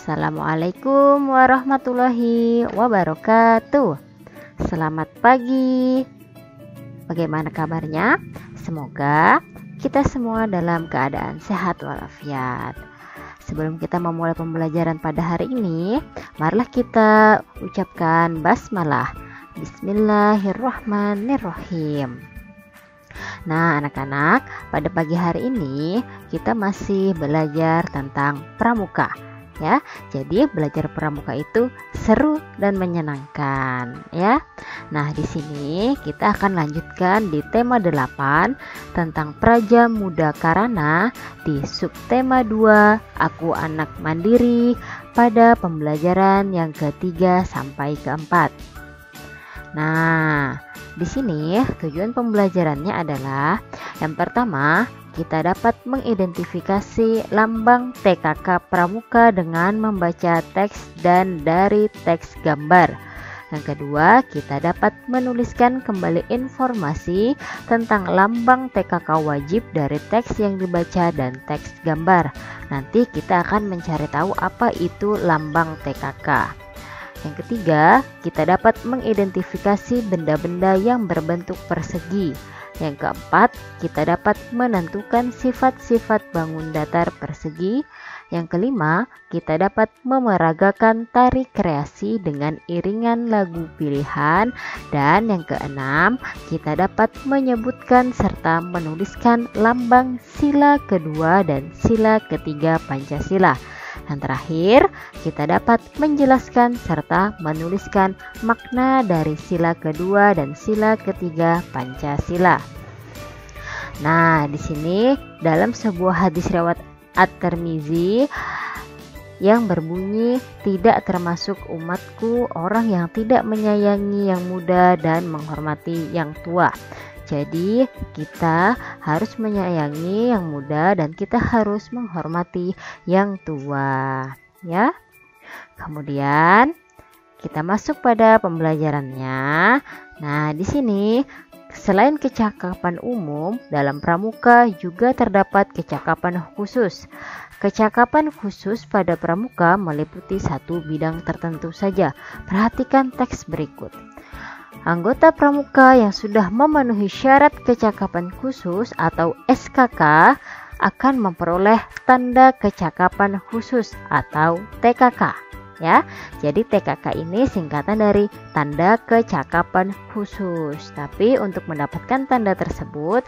Assalamualaikum warahmatullahi wabarakatuh. Selamat pagi. Bagaimana kabarnya? Semoga kita semua dalam keadaan sehat walafiat. Sebelum kita memulai pembelajaran pada hari ini, marilah kita ucapkan basmalah. Bismillahirrahmanirrahim. Nah, anak-anak, pada pagi hari ini kita masih belajar tentang pramuka. Ya, jadi belajar pramuka itu seru dan menyenangkan, ya. Nah, di sini kita akan lanjutkan di tema 8 tentang Praja Muda Karana di subtema 2 Aku Anak Mandiri pada pembelajaran yang ketiga sampai keempat. Nah, di sini tujuan pembelajarannya adalah yang pertama, kita dapat mengidentifikasi lambang TKK Pramuka dengan membaca teks dan dari teks gambar. Yang kedua, kita dapat menuliskan kembali informasi tentang lambang TKK wajib dari teks yang dibaca dan teks gambar. Nanti kita akan mencari tahu apa itu lambang TKK. Yang ketiga, kita dapat mengidentifikasi benda-benda yang berbentuk persegi. Yang keempat, kita dapat menentukan sifat-sifat bangun datar persegi. Yang kelima, kita dapat memeragakan tari kreasi dengan iringan lagu pilihan. Dan yang keenam, kita dapat menyebutkan serta menuliskan lambang sila kedua dan sila ketiga Pancasila. Yang terakhir, kita dapat menjelaskan serta menuliskan makna dari sila kedua dan sila ketiga Pancasila. Nah, di sini dalam sebuah hadis riwayat At-Tirmizi yang berbunyi, tidak termasuk umatku orang yang tidak menyayangi yang muda dan menghormati yang tua. Jadi kita harus menyayangi yang muda dan kita harus menghormati yang tua, ya. Kemudian kita masuk pada pembelajarannya. Nah, di sini selain kecakapan umum, dalam pramuka juga terdapat kecakapan khusus. Kecakapan khusus pada pramuka meliputi satu bidang tertentu saja. Perhatikan teks berikut. Anggota pramuka yang sudah memenuhi syarat kecakapan khusus atau SKK akan memperoleh tanda kecakapan khusus atau TKK, ya. Jadi TKK ini singkatan dari tanda kecakapan khusus. Tapi untuk mendapatkan tanda tersebut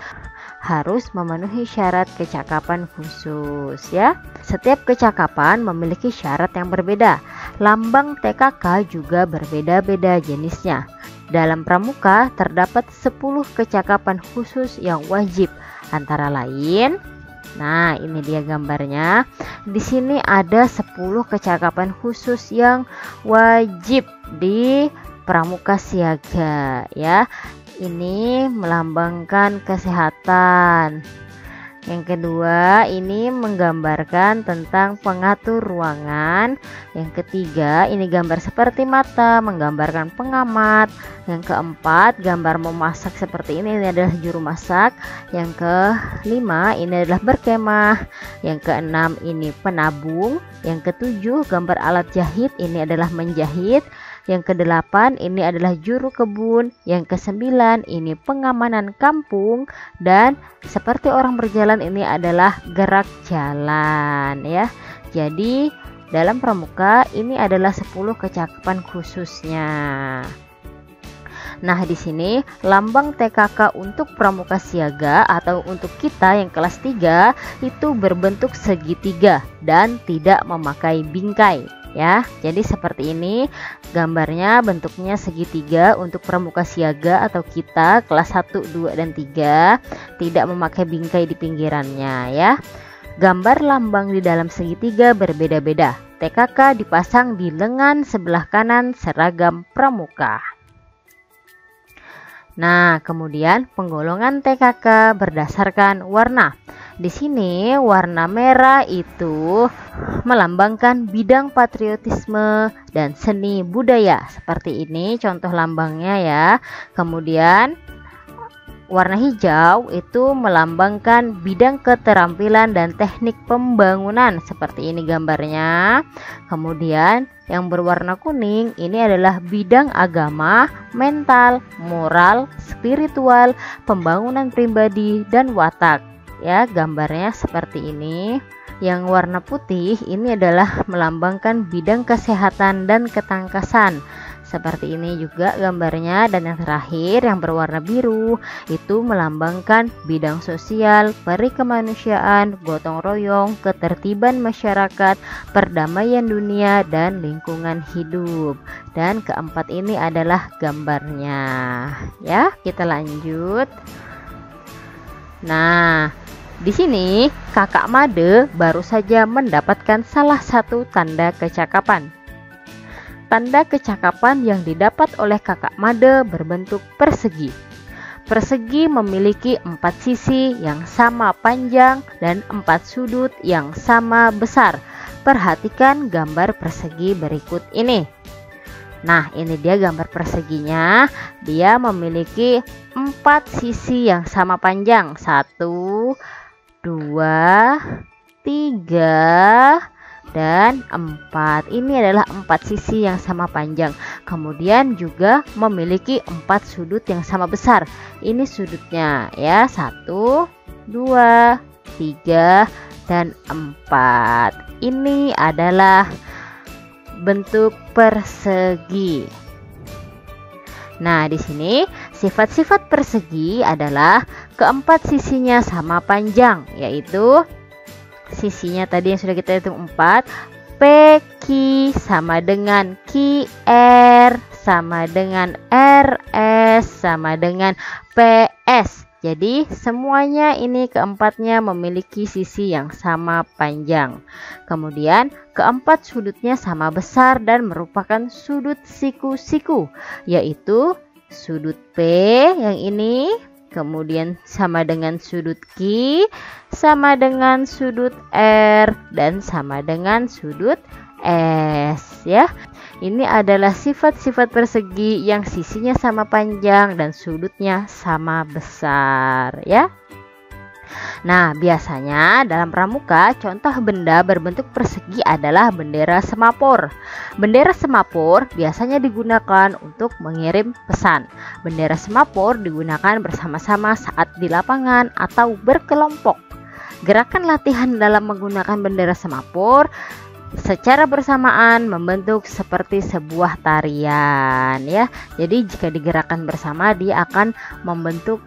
harus memenuhi syarat kecakapan khusus, ya. Setiap kecakapan memiliki syarat yang berbeda. Lambang TKK juga berbeda-beda jenisnya. Dalam pramuka terdapat 10 kecakapan khusus yang wajib, antara lain, nah ini dia gambarnya. Di sini ada 10 kecakapan khusus yang wajib di pramuka siaga, ya. Ini melambangkan kesehatan. Yang kedua, ini menggambarkan tentang pengatur ruangan. Yang ketiga, ini gambar seperti mata, menggambarkan pengamat. Yang keempat, gambar memasak seperti ini adalah juru masak. Yang kelima, ini adalah berkemah. Yang keenam, ini penabung. Yang ketujuh, gambar alat jahit, ini adalah menjahit. Yang kedelapan, ini adalah juru kebun. Yang kesembilan, ini pengamanan kampung. Dan seperti orang berjalan, ini adalah gerak jalan, ya. Jadi dalam pramuka ini adalah 10 kecakapan khususnya. Nah, di sini lambang TKK untuk pramuka siaga atau untuk kita yang kelas 3 itu berbentuk segitiga dan tidak memakai bingkai, ya. Jadi seperti ini gambarnya, bentuknya segitiga untuk pramuka siaga atau kita kelas 1, 2 dan 3, tidak memakai bingkai di pinggirannya, ya. Gambar lambang di dalam segitiga berbeda-beda. TKK dipasang di lengan sebelah kanan seragam pramuka. Nah, kemudian penggolongan TKK berdasarkan warna. Di sini warna merah itu melambangkan bidang patriotisme dan seni budaya. Seperti ini contoh lambangnya, ya. Kemudian warna hijau itu melambangkan bidang keterampilan dan teknik pembangunan, seperti ini gambarnya. Kemudian yang berwarna kuning ini adalah bidang agama, mental, moral, spiritual, pembangunan pribadi dan watak. Ya, gambarnya seperti ini. Yang warna putih ini adalah melambangkan bidang kesehatan dan ketangkasan. Seperti ini juga gambarnya. Dan yang terakhir yang berwarna biru itu melambangkan bidang sosial, perikemanusiaan, gotong royong, ketertiban masyarakat, perdamaian dunia, dan lingkungan hidup. Dan keempat ini adalah gambarnya. Ya, kita lanjut. Nah, di sini Kakak Made baru saja mendapatkan salah satu tanda kecakapan. Tanda kecakapan yang didapat oleh Kakak Made berbentuk persegi. Persegi memiliki 4 sisi yang sama panjang dan 4 sudut yang sama besar. Perhatikan gambar persegi berikut ini. Nah, ini dia gambar perseginya. Dia memiliki 4 sisi yang sama panjang. 1, 2, 3, dan 4. Ini adalah 4 sisi yang sama panjang. Kemudian juga memiliki 4 sudut yang sama besar. Ini sudutnya ya, 1, 2, 3, dan 4. Ini adalah bentuk persegi. Nah, di sini sifat-sifat persegi adalah keempat sisinya sama panjang, yaitu sisinya tadi yang sudah kita hitung 4, PQ sama dengan QR sama dengan RS sama dengan PS. Jadi semuanya ini keempatnya memiliki sisi yang sama panjang. Kemudian keempat sudutnya sama besar dan merupakan sudut siku-siku, yaitu sudut P yang ini, kemudian sama dengan sudut Q, sama dengan sudut R, dan sama dengan sudut S ya. Ini adalah sifat-sifat persegi yang sisinya sama panjang dan sudutnya sama besar ya. Nah, biasanya dalam pramuka contoh benda berbentuk persegi adalah bendera semapur. Bendera semapur biasanya digunakan untuk mengirim pesan. Bendera semapur digunakan bersama-sama saat di lapangan atau berkelompok. Gerakan latihan dalam menggunakan bendera semapur secara bersamaan membentuk seperti sebuah tarian ya. Jadi jika digerakkan bersama dia akan membentuk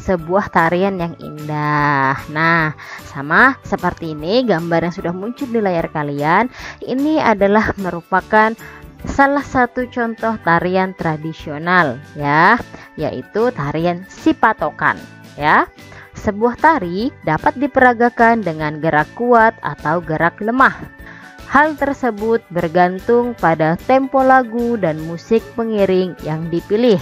sebuah tarian yang indah. Nah, sama seperti ini gambar yang sudah muncul di layar kalian. Ini adalah merupakan salah satu contoh tarian tradisional ya, yaitu tarian sipatokan ya. Sebuah tari dapat diperagakan dengan gerak kuat atau gerak lemah. Hal tersebut bergantung pada tempo lagu dan musik pengiring yang dipilih.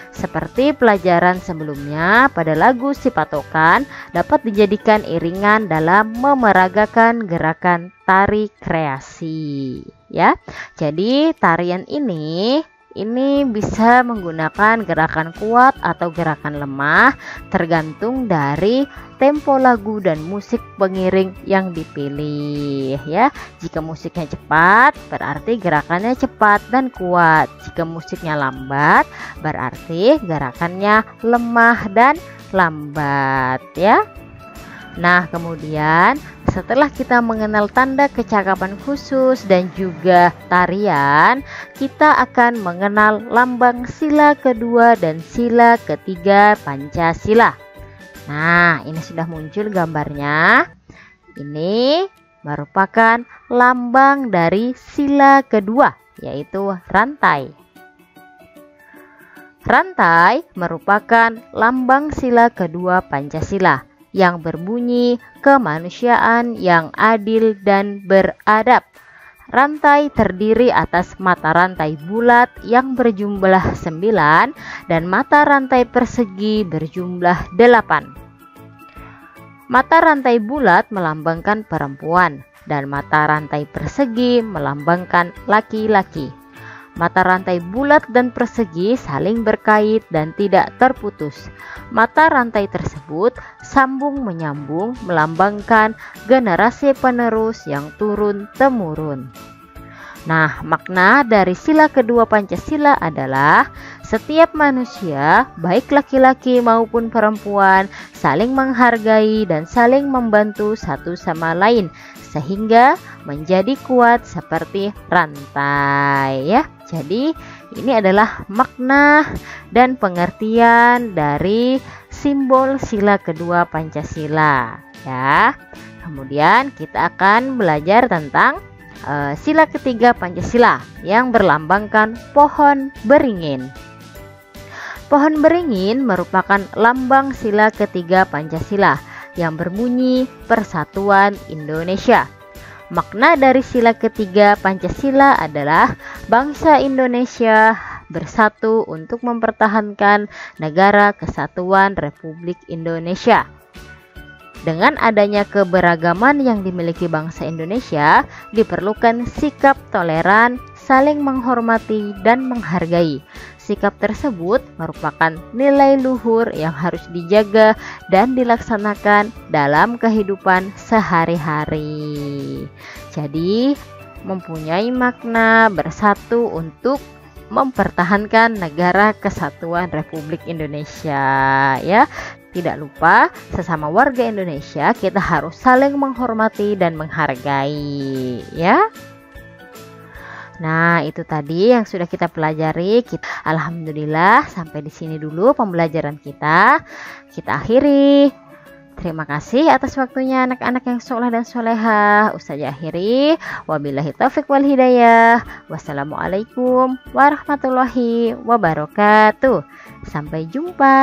Seperti pelajaran sebelumnya, pada lagu sipatokan dapat dijadikan iringan dalam memeragakan gerakan tari kreasi ya. Jadi tarian ini bisa menggunakan gerakan kuat atau gerakan lemah tergantung dari tempo lagu dan musik pengiring yang dipilih ya. Jika musiknya cepat berarti gerakannya cepat dan kuat. Jika musiknya lambat berarti gerakannya lemah dan lambat ya. Nah, kemudian setelah kita mengenal tanda kecakapan khusus dan juga tarian, kita akan mengenal lambang sila kedua dan sila ketiga Pancasila. Nah, ini sudah muncul gambarnya. Ini merupakan lambang dari sila kedua, yaitu rantai. Rantai merupakan lambang sila kedua Pancasila yang berbunyi kemanusiaan yang adil dan beradab. Rantai terdiri atas mata rantai bulat yang berjumlah 9 dan mata rantai persegi berjumlah 8. Mata rantai bulat melambangkan perempuan dan mata rantai persegi melambangkan laki-laki. Mata rantai bulat dan persegi saling berkait dan tidak terputus. Mata rantai tersebut sambung menyambung melambangkan generasi penerus yang turun-temurun. Nah, makna dari sila kedua Pancasila adalah setiap manusia, baik laki-laki maupun perempuan, saling menghargai dan saling membantu satu sama lain sehingga menjadi kuat seperti rantai ya. Jadi, ini adalah makna dan pengertian dari simbol sila kedua Pancasila ya. Kemudian kita akan belajar tentang sila ketiga Pancasila yang berlambangkan pohon beringin. Pohon beringin merupakan lambang sila ketiga Pancasila yang berbunyi Persatuan Indonesia. Makna dari sila ketiga Pancasila adalah bangsa Indonesia bersatu untuk mempertahankan negara kesatuan Republik Indonesia. Dengan adanya keberagaman yang dimiliki bangsa Indonesia, diperlukan sikap toleran, saling menghormati, dan menghargai. Sikap tersebut merupakan nilai luhur yang harus dijaga dan dilaksanakan dalam kehidupan sehari-hari. Jadi, mempunyai makna bersatu untuk mempertahankan negara kesatuan Republik Indonesia ya. Tidak lupa, sesama warga Indonesia kita harus saling menghormati dan menghargai ya. Nah, itu tadi yang sudah kita pelajari. Alhamdulillah, sampai di sini dulu pembelajaran kita. Kita akhiri. Terima kasih atas waktunya anak-anak yang soleh dan solehah. Ustazah akhiri. Wabillahi taufiq wal hidayah. Wassalamualaikum warahmatullahi wabarakatuh. Sampai jumpa.